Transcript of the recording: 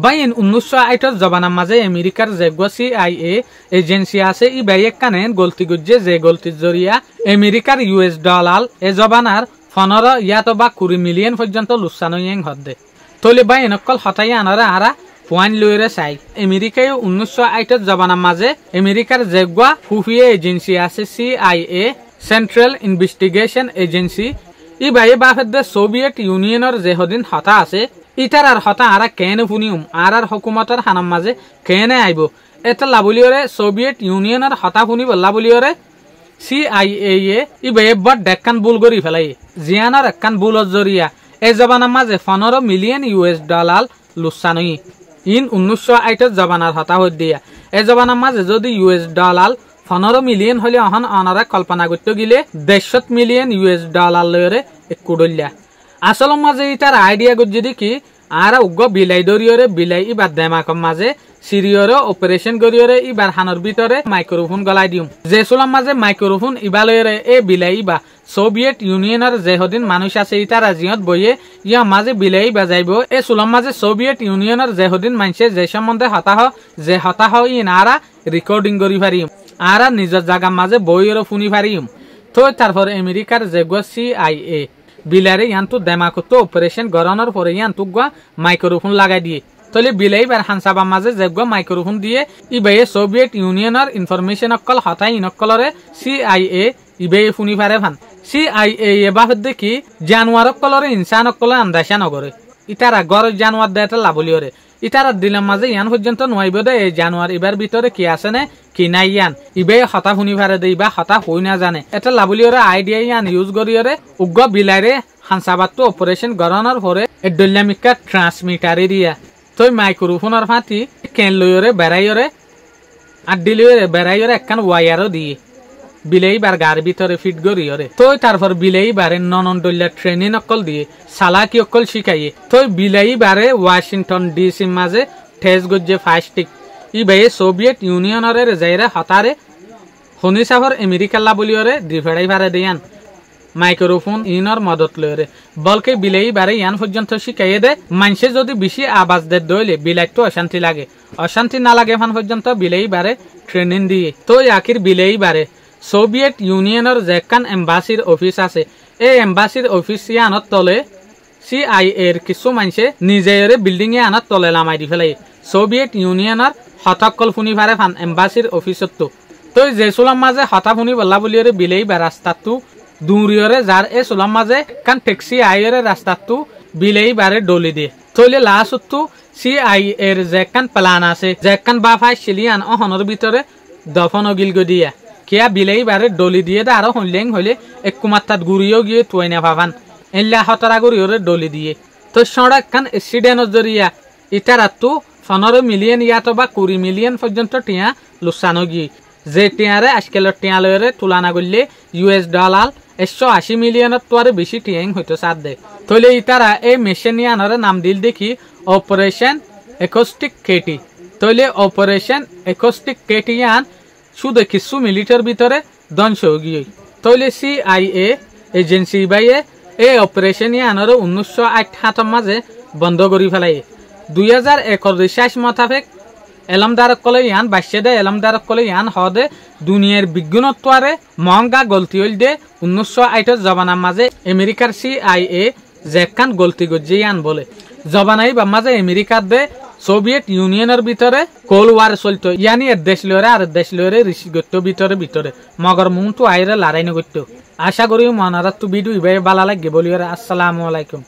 বাইন 1960 জবানার মাঝে আমেরিকার যেগুয়া CIA agency আছে ই বাই একখানে গলতি গুজে যে গলতির জরিয়া আমেরিকার US ডলার এ জবানার 15 ইয়াতো বা 20 মিলিয়ন পর্যন্ত লুসানো ইয়েং হদ্দে তলে বাইন অকল হতাই আনারা আরা পয়েন্ট লইরে চাই আমেরিকায় 1960 জবানার মাঝে আমেরিকার যেগুয়া খুফিয়ে এজেন্সি আছে CIA central investigation agency E by বাফেদে Soviet ইউনিয়নের যে হদিন হতা আছে ইটার আর হতা আরা কেন ফুনিউম আর হুকুমতের হানাম মাঝে কেনে আইব এটা লাবলিয়রে সোভিয়েত ইউনিয়নের হতা ফুনিব লাবলিয়রে CIA ই বাই বড় ডেকান বুল গরি ফেলাই জিয়ানার একখান বুলর জরিয়া এ জবানার মাঝে 15 মিলিয়ন US ডলার লুসানই ইন 1960 জবানার হতা হই দিয়া এ জবানার মাঝে যদি US ডলার 15 মিলিয়ন হলে অহন অনারা কল্পনা করতে গেলে 150 মিলিয়ন US ডলার লয়রে কুড়লিয়া আসল মাঝে ইটার আইডিয়া গজ্জি কি আর উগ্র বিলাই দরিয়রে বিলাই ইবার দেমাকম মাঝে সিরিয়রে অপারেশন করিয়রে ইবার হানর ভিতরে মাইক্রোফোন গলাই দিম যে সুলাম মাঝে মাইক্রোফোন ইবালয়রে এ বিলাই ইবা সোভিয়েত ইউনিয়নের যে হদিন মানুষ আছে ইটার আজিয়ত বইয়ে ইয়া মাঝে বিলাই বাজাইব এ সুলাম মাঝে সোভিয়েত ইউনিয়নের যে হদিন মানুষে যে সম্বন্ধে হতাহ ই নারা রেকর্ডিং করি পারিম আর নিজের জায়গা মাঝে বইয়েরও শুনি পারিম তো তারপর আমেরিকার যেগুয়া CIA বিলারে ইয়ান্তু দেমাকতো অপারেশন গরানোর পরে ইয়ান্তু গুয়া মাইক্রোফোন লাগাই দিয়ে তলে বিলাই বার হানসাবা মাঝে যেগুয়া মাইক্রোফোন দিয়ে ইবাইয়ে সোভিয়েত ইউনিয়নের ইনফরমেশন অকল হতাই ইনকলরে CIA ইবাইয়ে শুনি পারে ভান CIA এবার দেখি জানুয়ার অকলরে ইনসান অকলে আন্দাসা নগরে ইতারা গড় জানুয়ার দেয়টা লাভলিয়রে ইতারা দিলাম মাঝে ইয়ান পর্যন্ত নইব দে এই জানুয়ার এবার ভিতরে কি আছে নে কি নাই ইয়ান ইবে হতা শুনি পারে দে ইবা হতা হই না জানে এটা লাভলিয়রে আইডিয়া ইয়ান ইউজ করিয়রে উগ্র বিলাইরে হানসাবাতো অপারেশন গরানোর পরে এ ডলামিকা ট্রান্সমিটার এরিয়া তই মাইক্রোফোনের ফাঁতি কেন লইরে বেড়াইরে আর দিলিয়রে বেড়াইরে একখান ওয়ারও দিয়ে বিলেই বার গার ভিতরে ফিট করিয়রে তই তারপর বিলেই বারে ননন ডলিয়া ট্রেনিং অকল দিয়ে সালাকি অকল শিখাইয়ে তই বিলেই বারে ওয়াশিংটন DC মাঝে ঠেস গজ্জে ফাস্টিক ই বাইয়ে সোভিয়েত ইউনিয়নের যাইরে হতারে হনিসাফর আমেরিকা লাবলিয়রে দিফেড়াই ভারে দিয়ান মাইক্রোফোন ইনর মদত লয়রে বলকে বিলেই বারে ইয়ান পর্যন্ত শিখাইয়ে দে মানুষে যদি বেশি আওয়াজ দে দইলে বিলাই তো অশান্তি না লাগে ফান পর্যন্ত বিলেই বারে ট্রেনিং দিয়ে তো আখির বিলেই বারে সোভিয়েত ইউনিয়নের যেখান এম্বাসির অফিস আছে এই এম্বাসির অফিস আনত তলে CIA কিছু মানুষে নিজের বিল্ডিং এ আনত তলে লামাই দি ফেলাই সোভিয়েত ইউনিয়নের হতাকল শুনি পারে ফান এম্বাসির অফিসত তো যে সুলাম মাঝে হতা শুনি বল্লা বলিয়রে বিলেই বা রাস্তাটো দূরিয়রে যার এ সুলাম মাঝে কান ট্যাক্সি আইরে রাস্তাটো বিলেই বারে ডলি দিয়ে তলে লাস্ট CIA যেখান প্ল্যান আছে যেখান বাফাই সিলিয়ান অহনের ভিতরে দফন গিল দিয়া কিয়া বিলাই বারে ডলি দিয়ে দে আরো হইলেং হইলে এক কুমাত্তাত গুড়িও গিয়ে তুই না ভাবান এল্লা হতরা গুড়িওরে ডলি দিয়ে তো সড়ক কান এক্সিডেন্টর জরিয়া ইটারাতো 15 মিলিয়ন ইয়াতো বা 20 মিলিয়ন পর্যন্ত টিয়া লুসানো গিয়ে যে টিয়ারে আজকালের টিয়া লয়রে তুলনা করলে US ডলার 180 মিলিয়নের তো আর বেশি টিয়াং হইতো সাথ দে তলে ইতারা এই মেশিনিয়ানরে নাম দিল দেখি অপারেশন অ্যাকোস্টিক কেটি তলে অপারেশন অ্যাকোস্টিক কেটিয়ান শুধু কিছু মিনিটের ভিতরে ধ্বংস গিয়ে তৈলে CIA এজেন্সি বাইয়ে এই অপারেশন ইয়ানর 1968 মাঝে বন্ধ করি ফেলাই 2001 রিসার্চ মোতাবেক এলমদারক কলে ইয়ান বাসে দে এলমদারক কলে ইয়ান হদে দুনিয়ার বিজ্ঞানত্বরে মহঙ্গা গলতি হইল দে 1960 জবানার মাঝে আমেরিকার CIA যেখান গলতি গজ্জে ইয়ান বলে জবানাই বা মাঝে আমেরিকার দে সোভিয়েত ইউনিয়নের ভিতরে কোল্ড ওয়ার চলতো ইয়ানি দেশ লয়রে আর দেশ লয়রে ঋষি গত্য ভিতরে মগর মুং তো আইরে লড়াই নগত্য আশা করি মনারাত ভিডিও ইবাই ভালো লাগে বলিরে আসসালামু আলাইকুম।